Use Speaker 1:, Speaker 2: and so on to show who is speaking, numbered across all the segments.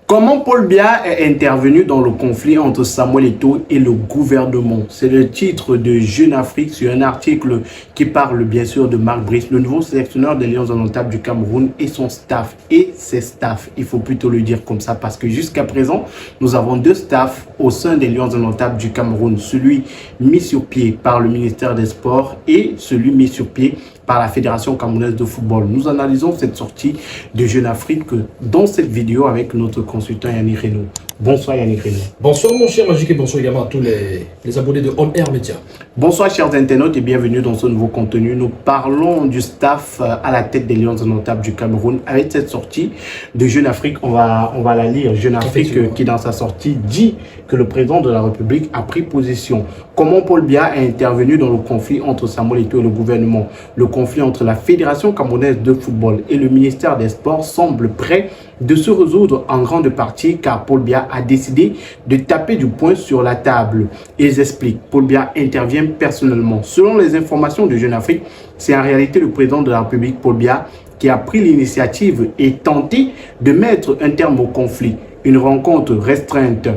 Speaker 1: Comment Paul Biya est intervenu dans le conflit entre Samuel Eto'o et le gouvernement? C'est le titre de Jeune Afrique sur un article qui parle bien sûr de Marc Brice, le nouveau sélectionneur des Lions indomptables du Cameroun et son staff. Et ses staffs, il faut plutôt le dire comme ça parce que jusqu'à présent, nous avons deux staffs au sein des Lions indomptables du Cameroun. Celui mis sur pied par le ministère des Sports et celui mis sur pied par la Fédération camerounaise de football. Nous analysons cette sortie de Jeune Afrique dans cette vidéo avec notre consultant Yannick Reno. Bonsoir Yannick Reno.
Speaker 2: Bonsoir mon cher Magique et bonsoir également à tous les abonnés de On Air Media.
Speaker 1: Bonsoir chers internautes et bienvenue dans ce nouveau contenu. Nous parlons du staff à la tête des Lions indomptables du Cameroun. Avec cette sortie de Jeune Afrique, on va la lire. Jeune Afrique qui dans sa sortie dit que le président de la République a pris position. Comment Paul Biya est intervenu dans le conflit entre Samuel Eto'o et le gouvernement. Le conflit entre la Fédération camerounaise de football et le ministère des Sports semble prêt de se résoudre en grande partie car Paul Biya a décidé de taper du poing sur la table. Ils expliquent, Paul Biya intervient personnellement. Selon les informations de Jeune Afrique, c'est en réalité le président de la République, Paul Biya, qui a pris l'initiative et tenté de mettre un terme au conflit. Une rencontre restreinte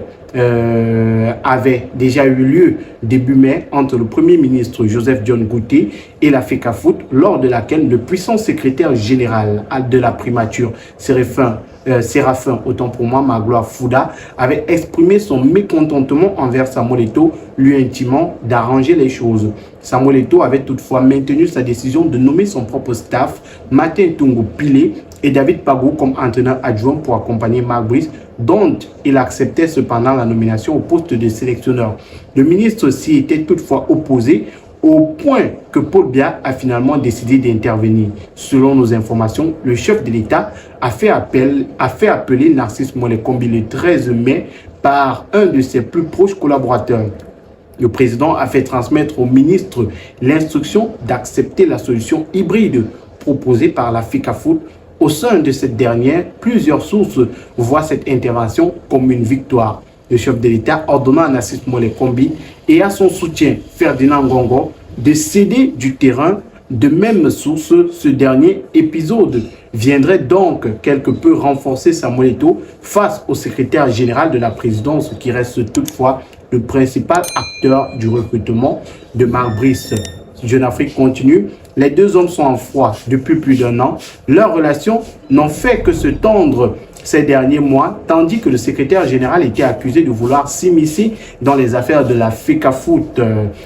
Speaker 1: avait déjà eu lieu début mai entre le Premier ministre Joseph John Gouté et la FECAFOOT, lors de laquelle le puissant secrétaire général de la primature, Séraphin, autant pour moi, Magloire Fouda, avait exprimé son mécontentement envers Samuel Eto'o, lui intimant d'arranger les choses. Samuel Eto'o avait toutefois maintenu sa décision de nommer son propre staff, Martin Tungu Pilé et David Pagou comme entraîneur adjoint pour accompagner Marc Brice, dont il acceptait cependant la nomination au poste de sélectionneur. Le ministre s'y était toutefois opposé au point que Paul Biya a finalement décidé d'intervenir. Selon nos informations, le chef de l'État a fait appeler Narcisse Molekombi le 13 mai par un de ses plus proches collaborateurs. Le président a fait transmettre au ministre l'instruction d'accepter la solution hybride proposée par la FECAFOOT. Au sein de cette dernière, plusieurs sources voient cette intervention comme une victoire. Le chef de l'État ordonna à Narcisse Molekombi et à son soutien, Ferdinand Ngongo, de céder du terrain. De même source, ce dernier épisode viendrait donc quelque peu renforcer Samuel Eto'o face au secrétaire général de la présidence qui reste toutefois le principal acteur du recrutement de Marc Brice. Jeune Afrique continue. Les deux hommes sont en froid depuis plus d'un an. Leurs relations n'ont fait que se tendre ces derniers mois, tandis que le secrétaire général était accusé de vouloir s'immiscer dans les affaires de la FECAFOOT,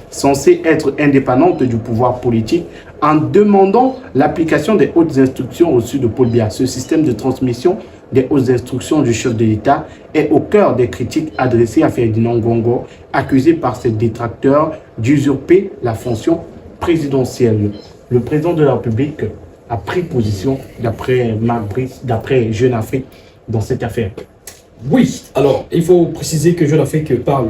Speaker 1: censée être indépendante du pouvoir politique, en demandant l'application des hautes instructions reçues de Paul Biya. Ce système de transmission des hautes instructions du chef de l'État est au cœur des critiques adressées à Ferdinand Ngongo, accusé par ses détracteurs d'usurper la fonction présidentielle. Le président de la République a pris position, d'après Marc Brice, d'après Jeune Afrique, dans cette affaire.
Speaker 2: Oui, alors il faut préciser que Jeune Afrique parle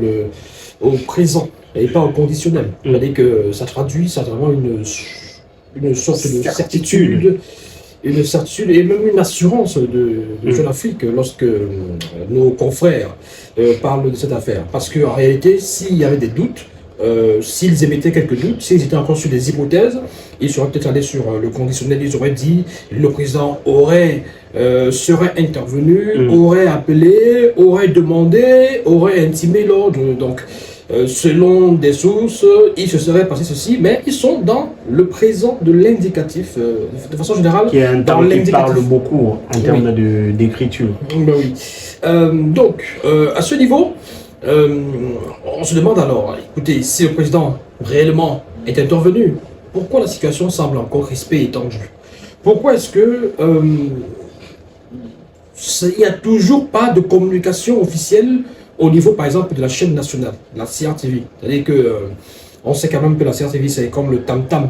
Speaker 2: au présent et pas au conditionnel. C'est-à-dire que ça traduit certainement une sorte de certitude, une certitude et même une assurance de Jeune Afrique lorsque nos confrères parlent de cette affaire. Parce qu'en réalité, s'il y avait des doutes, s'ils émettaient quelques doutes, s'ils étaient encore sur des hypothèses, ils seraient peut-être allés sur le conditionnel, ils auraient dit, le président serait intervenu, aurait appelé, aurait demandé, aurait intimé l'ordre. Donc, selon des sources, il se serait passé ceci, mais ils sont dans le présent de l'indicatif, de façon générale.
Speaker 1: Qui est un terme qui parle beaucoup en termes d'écriture.
Speaker 2: Ben oui. Donc, à ce niveau, on se demande alors, écoutez, si le président réellement est intervenu, pourquoi la situation semble encore crispée et tendue? Pourquoi est-ce que il n'y a toujours pas de communication officielle au niveau, par exemple, de la chaîne nationale, la CRTV? C'est-à-dire que on sait quand même que la CRTV, c'est comme le tam-tam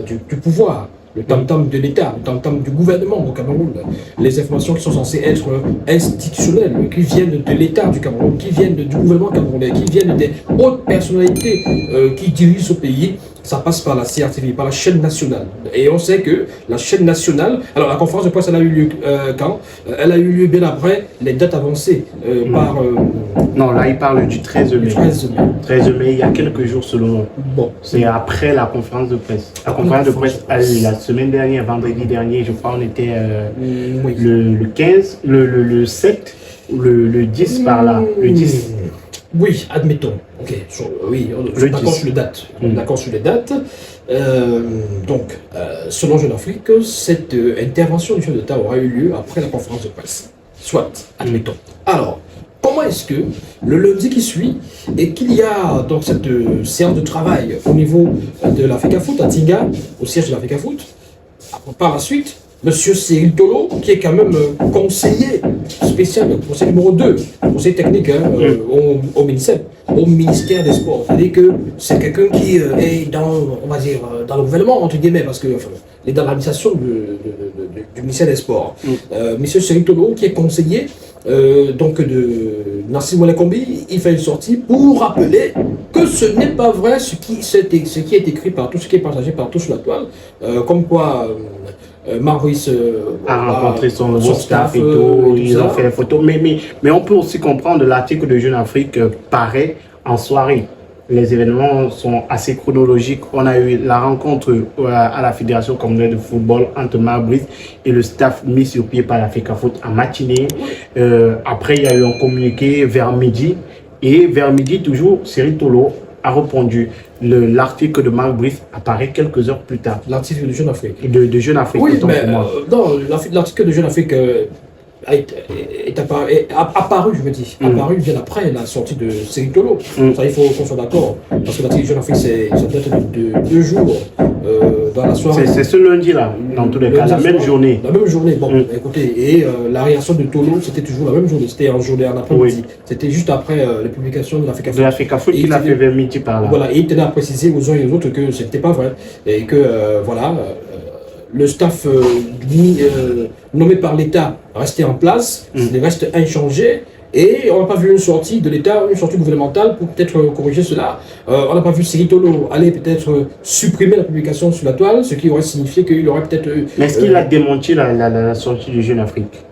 Speaker 2: du pouvoir. Le tam-tam de l'État, le tam-tam du gouvernement au Cameroun, les informations qui sont censées être institutionnelles, qui viennent de l'État du Cameroun, qui viennent du gouvernement camerounais, qui viennent des hautes personnalités qui dirigent ce pays, ça passe par la CRTV, par la chaîne nationale. Et on sait que la chaîne nationale, alors la conférence de presse, elle a eu lieu quand? Elle a eu lieu bien après les dates avancées par...
Speaker 1: Non, là il parle du 13 mai. 13 mai, il y a quelques jours selon. Bon, c'est après la conférence de presse. La conférence de presse a eu la semaine dernière, vendredi dernier, je crois, on était le 15, le 7. le 10 par là, le 10.
Speaker 2: Oui, admettons. Ok, oui, on est d'accord sur les dates. On est d'accord sur les dates. Selon Jeune Afrique, cette intervention du chef d'État aura eu lieu après la conférence de presse. Soit, admettons. Alors, comment est-ce que le lundi qui suit, et qu'il y a donc cette séance de travail au niveau de l'Africafoot à Tinga, au siège de l'Africafoot, par la suite, Monsieur Cyril Tolo, qui est quand même conseiller spécial, conseiller numéro 2, conseiller technique au ministère des Sports. C'est-à-dire que c'est quelqu'un qui est dans, on va dire, dans le gouvernement, entre guillemets, parce qu'il est dans l'administration du ministère des Sports. Monsieur Cyril Tolo, qui est conseiller de Nassim Ouelakombi, il fait une sortie pour rappeler que ce n'est pas vrai ce qui est écrit partout, ce qui est partagé partout sur la toile, comme quoi Maurice
Speaker 1: a rencontré son nouveau staff et tout, ils ont fait les photos. Mais on peut aussi comprendre l'article de Jeune Afrique paraît en soirée. Les événements sont assez chronologiques. On a eu la rencontre à la Fédération communautaire de football entre Marc Brice et le staff mis sur pied par l'Africafoot en matinée. Après, il y a eu un communiqué vers midi. Et vers midi, toujours, Cyril Tolo a répondu. L'article de Marc Brice apparaît quelques heures plus tard.
Speaker 2: L'article de Jeune Afrique.
Speaker 1: De Jeune Afrique,
Speaker 2: oui, mais l'article de Jeune Afrique est apparu, je veux dire, apparu bien après la sortie de Cyril Tolo. Ça, il faut qu'on soit d'accord. Parce que l'article de Jeune Afrique, ça date de 2 jours dans la soirée.
Speaker 1: C'est ce lundi-là, dans tous les cas, la même journée.
Speaker 2: La même journée, bon, écoutez, et la réaction de Tolo, c'était toujours la même journée, c'était en journée, en après-midi. Oui. C'était juste après les publications de l'Africafoot.
Speaker 1: De l'Africafoot qu'il a fait vers midi par là.
Speaker 2: Voilà, et il tenait à préciser aux uns et aux autres que ce n'était pas vrai. Et que, le staff nommé par l'État restait en place, il reste inchangé, et on n'a pas vu une sortie de l'État, une sortie gouvernementale pour peut-être corriger cela. On n'a pas vu Cyril Tolo aller peut-être supprimer la publication sur la toile, ce qui aurait signifié qu'il aurait peut-être...
Speaker 1: Mais est-ce qu'il a démenti la sortie du Jeune Afrique?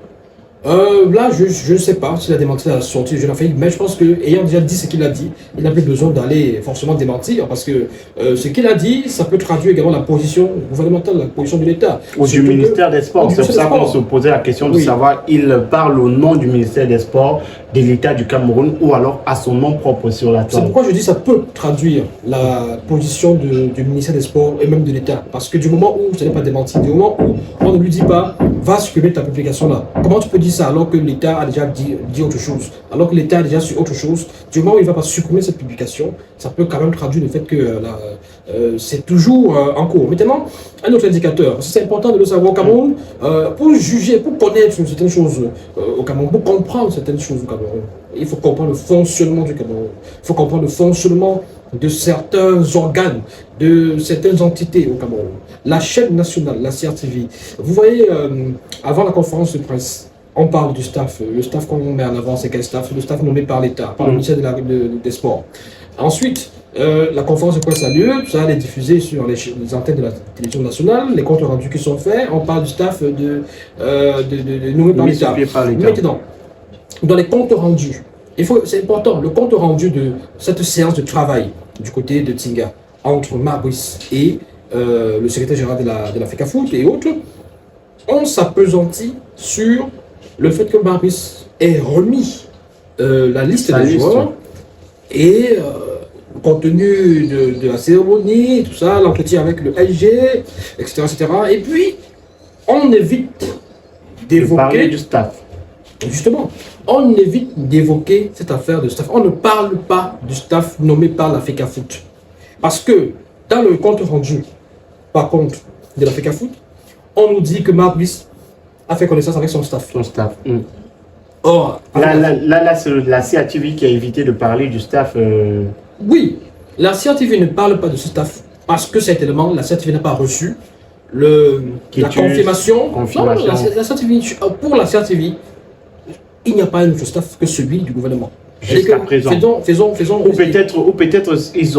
Speaker 2: Là, je ne sais pas s'il a démenti la sortie du Jeune Afrique, mais je pense qu'ayant déjà dit ce qu'il a dit, il n'a plus besoin d'aller forcément démentir, parce que ce qu'il a dit, ça peut traduire également la position gouvernementale, la position de l'État.
Speaker 1: Ou du ministère des Sports. C'est pour ça qu'on se posait la question de savoir, il parle au nom du ministère des Sports, de l'État du Cameroun, ou alors à son nom propre sur la toile.
Speaker 2: C'est pourquoi je dis que ça peut traduire la position du ministère des Sports et même de l'État. Parce que du moment où ce n'est pas démenti, du moment où on ne lui dit pas, va supprimer ta publication là, comment tu peux dire ça alors que l'État a déjà dit autre chose, alors que l'État a déjà su autre chose, du moment où il ne va pas supprimer cette publication, ça peut quand même traduire le fait que c'est toujours en cours. Maintenant, un autre indicateur, c'est important de le savoir au Cameroun, pour juger, pour connaître certaines choses au Cameroun, pour comprendre certaines choses au Cameroun, il faut comprendre le fonctionnement du Cameroun, il faut comprendre le fonctionnement de certains organes, de certaines entités au Cameroun. La chaîne nationale, la CRTV, vous voyez, avant la conférence de presse, on parle du staff. Le staff qu'on met en avant, c'est quel staff? Le staff nommé par l'État, par le ministère des Sports. Ensuite, la conférence de presse a lieu, ça est diffusé sur les antennes de la télévision nationale, les comptes rendus qui sont faits, on parle du staff nommé par l'État. Maintenant, dans les comptes rendus, c'est important, le compte rendu de cette séance de travail du côté de Tinga, entre Maurice et le secrétaire général de l'Africafoot et autres, on s'appesantit sur le fait que Maurice ait remis la liste des joueurs et compte tenu de la cérémonie, tout ça, l'entretien avec le LG, etc., etc. Et puis, on évite d'évoquer
Speaker 1: du staff.
Speaker 2: Justement, on évite d'évoquer cette affaire de staff. On ne parle pas du staff nommé par l'Africafoot. Parce que dans le compte rendu, par contre, de l'Africafoot, on nous dit que Maurice a fait connaissance avec son staff. Or,
Speaker 1: là c'est la CRTV qui a évité de parler du staff.
Speaker 2: Oui, la CRTV ne parle pas de ce staff parce que certainement la CRTV n'a pas reçu la confirmation. Non, la CRTV, pour la CRTV, il n'y a pas un autre staff que celui du gouvernement.
Speaker 1: Jusqu'à présent.
Speaker 2: Faisons.
Speaker 1: Ou peut-être ils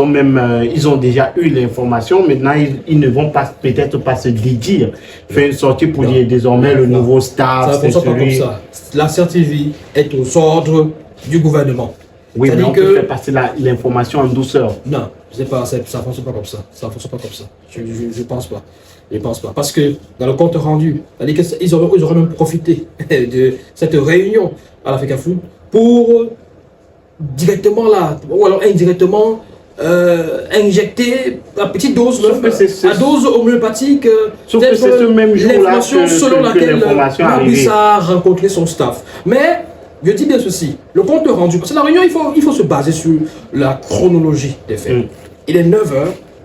Speaker 1: ont déjà eu l'information. Maintenant, ils ne vont pas peut-être pas se dédire. Faire une sortie pour dire désormais le nouveau staff.
Speaker 2: Ça ne fonctionne pas comme ça. La CRTV est aux ordres du gouvernement.
Speaker 1: Oui, mais on peut faire passer l'information en douceur.
Speaker 2: Non, ça ne fonctionne pas comme ça. Ça ne fonctionne pas comme ça. Je ne pense pas. Je ne pense pas. Parce que dans le compte rendu, ils auraient même profité de cette réunion à l'Africa Foot pour directement là, ou alors indirectement, injecter la petite dose, la dose homéopathique,
Speaker 1: sauf que c'est ce même jour-là
Speaker 2: selon laquelle Maurice a rencontré son staff. Mais je dis bien ceci, le compte rendu, parce que la réunion, il faut se baser sur la chronologie des faits. Il est 9 h,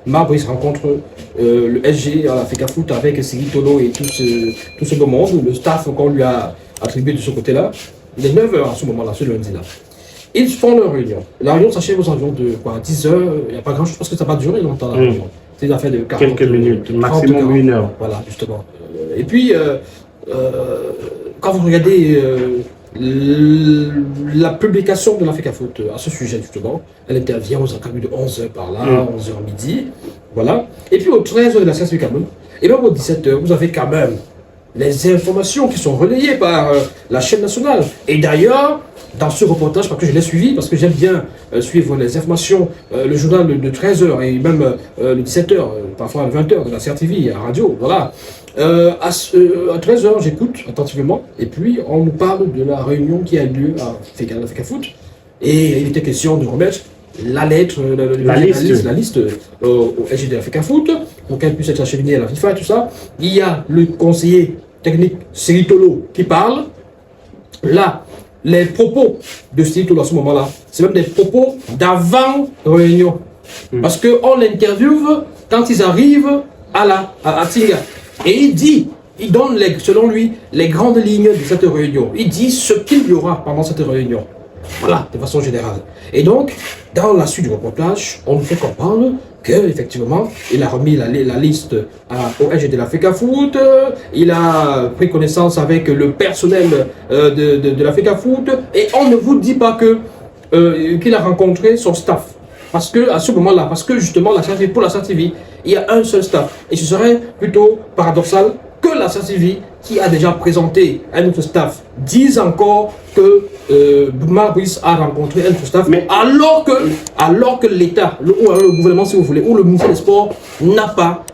Speaker 2: Maurice rencontre le SG à l'Africa Foot avec Siri Tolo et tout ce beau monde, le staff qu'on lui a attribué de ce côté-là. Il est 9 h à ce moment-là, ce lundi-là. Ils font leur réunion. La réunion s'achève aux environs de 10 h. Il n'y a pas grand-chose parce que ça va durer longtemps la réunion. C'est une affaire de 40,
Speaker 1: quelques minutes, maximum 1 heure.
Speaker 2: Voilà, justement. Et puis, quand vous regardez la publication de l'Africa Foot à ce sujet, justement, elle intervient aux environs de 11 h par là, 11 h midi. Voilà. Et puis, aux 13 h de la science du Cameroun, et même aux 17 h, vous avez quand même les informations qui sont relayées par la chaîne nationale. Et d'ailleurs, dans ce reportage, parce que je l'ai suivi, parce que j'aime bien suivre les informations, le journal de 13 h et même le 17 h, parfois à 20 h de la CRTV, à radio, voilà. À 13 h, j'écoute attentivement, et puis on nous parle de la réunion qui a lieu à l'Africa Foot, et il était question de remettre la lettre, la liste au SG de l'Africa Foot, pour qu'elle puisse être acheminée à la FIFA et tout ça. Il y a le conseiller technique Siri Tolo qui parle. Là, les propos de Siri Tolo à ce moment-là, c'est même des propos d'avant réunion. Parce qu'on l'interviewe quand ils arrivent à Tinga. Et il donne, selon lui, les grandes lignes de cette réunion. Il dit ce qu'il y aura pendant cette réunion. Voilà, de façon générale. Et donc, dans la suite du reportage, on nous fait comprendre qu'effectivement, il a remis la liste au SG de l'Africa Foot, il a pris connaissance avec le personnel de l'Africa Foot, et on ne vous dit pas qu'il a rencontré son staff. Parce que, à ce moment-là, justement, pour la CRTV, il y a un seul staff. Et ce serait plutôt paradoxal que la CRTV, qui a déjà présenté un autre staff, dise encore que Maurice a rencontré un autre staff, mais alors que l'État, ou le gouvernement si vous voulez, ou le ministère des Sports n'a pas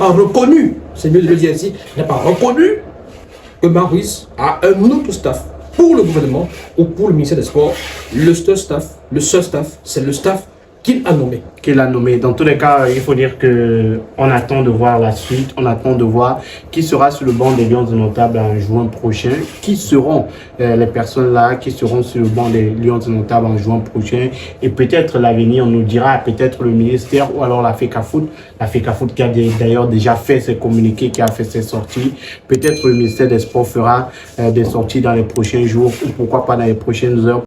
Speaker 2: reconnu, c'est mieux de le dire ici, n'a pas reconnu que Maurice a un autre staff pour le gouvernement ou pour le ministère des Sports. Le seul staff, c'est le staff qu'il a nommé.
Speaker 1: Dans tous les cas, il faut dire qu'on attend de voir la suite, on attend de voir qui sera sur le banc des Lions Indomptables en juin prochain, qui seront les personnes là, qui seront sur le banc des Lions Indomptables en juin prochain, et peut-être l'avenir nous dira, peut-être le ministère ou alors l'Africa Foot qui a d'ailleurs déjà fait ses communiqués, qui a fait ses sorties, peut-être le ministère des Sports fera des sorties dans les prochains jours ou pourquoi pas dans les prochaines heures.